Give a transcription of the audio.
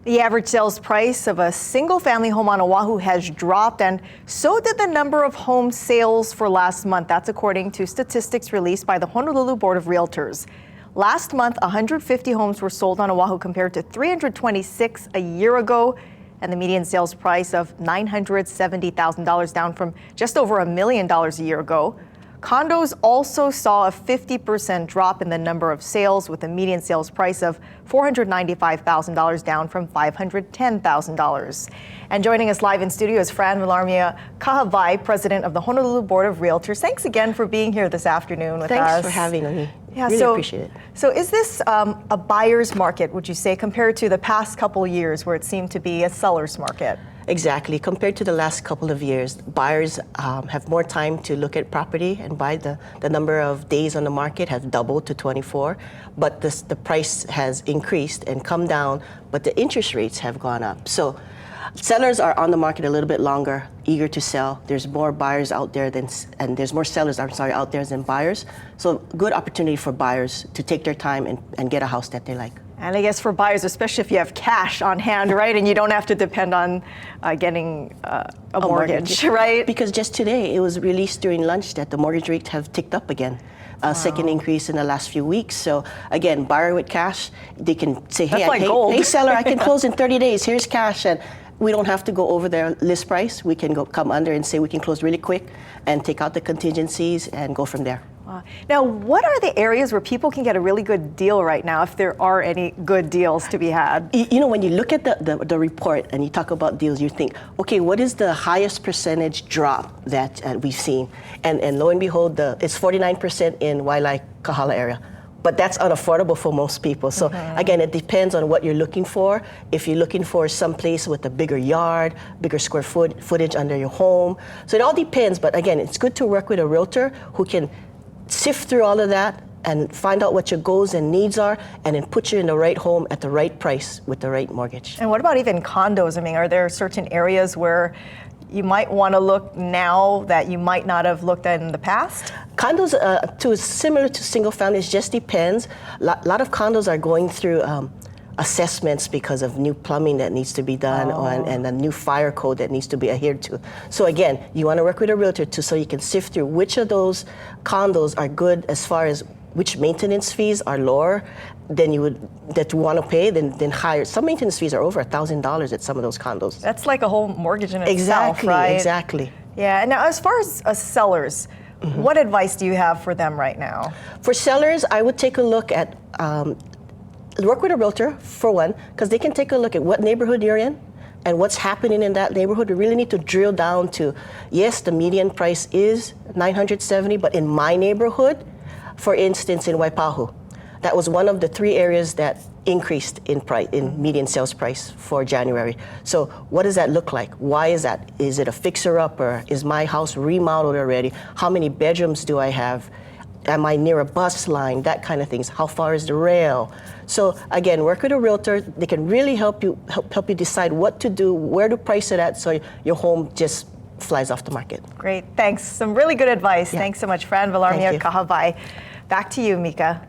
The average sales price of a single-family home on Oahu has dropped, and so did the number of home sales for last month. That's according to statistics released by the Honolulu Board of Realtors. Last month, 150 homes were sold on Oahu compared to 326 a year ago, and the median sales price of $970,000 down from just over $1 million a year ago. Condos also saw a 50% drop in the number of sales, with a median sales price of $495,000 down from $510,000. And joining us live in studio is Fran Villarmia-Kahawai, president of the Honolulu Board of Realtors. Thanks again for being here this afternoon with us. Thanks for having me. Yeah, really appreciate it. So is this a buyer's market, would you say, compared to the past couple of years where it seemed to be a seller's market? Exactly. Compared to the last couple of years, buyers have more time to look at property and buy. The number of days on the market has doubled to 24, but the price has increased and come down, but the interest rates have gone up. So sellers are on the market a little bit longer, eager to sell. There's more buyers out there and there's more sellers, out there than buyers. So good opportunity for buyers to take their time and get a house that they like. And I guess for buyers, especially if you have cash on hand, right, and you don't have to depend on getting a mortgage, right? Because just today, it was released during lunch that the mortgage rates have ticked up again. Wow. Second increase in the last few weeks. So again, buyer with cash, they can say, hey, seller, I can close in 30 days. Here's cash. And we don't have to go over their list price. We can come under and say we can close really quick and take out the contingencies and go from there. Now, what are the areas where people can get a really good deal right now, if there are any good deals to be had? You know, when you look at the report and you talk about deals, you think, okay, what is the highest percentage drop that we've seen? And lo and behold, it's 49% in Wailai-Kahala area. But that's unaffordable for most people. So again, it depends on what you're looking for. If you're looking for some place with a bigger yard, bigger square footage under your home. So it all depends, but again, it's good to work with a realtor who can sift through all of that and find out what your goals and needs are, and then put you in the right home at the right price with the right mortgage. And what about even condos? I mean, are there certain areas where you might want to look now that you might not have looked at in the past? Condos, similar to single families, just depends. A lot of condos are going through assessments because of new plumbing that needs to be done and a new fire code that needs to be adhered to. So again, you want to work with a realtor so you can sift through which of those condos are good as far as which maintenance fees are lower than you want to pay, then higher. Some maintenance fees are over $1,000 at some of those condos. That's like a whole mortgage in itself, right? Exactly. Yeah. Now, as far as sellers, what advice do you have for them right now? For sellers, I would take a look at work with a realtor, for one, because they can take a look at what neighborhood you're in and what's happening in that neighborhood. We really need to drill down to, yes, the median price is $970, but in my neighborhood, for instance, in Waipahu, that was one of the 3 areas that increased in median sales price for January. So what does that look like? Why is that? Is it a fixer-upper? Is my house remodeled already? How many bedrooms do I have? Am I near a bus line? That kind of things. How far is the rail? So again, work with a realtor. They can really help you decide what to do, where to price it at, so your home just flies off the market. Great, thanks. Some really good advice. Yeah. Thanks so much, Fran Villarmia-Kahawai. Back to you, Mika.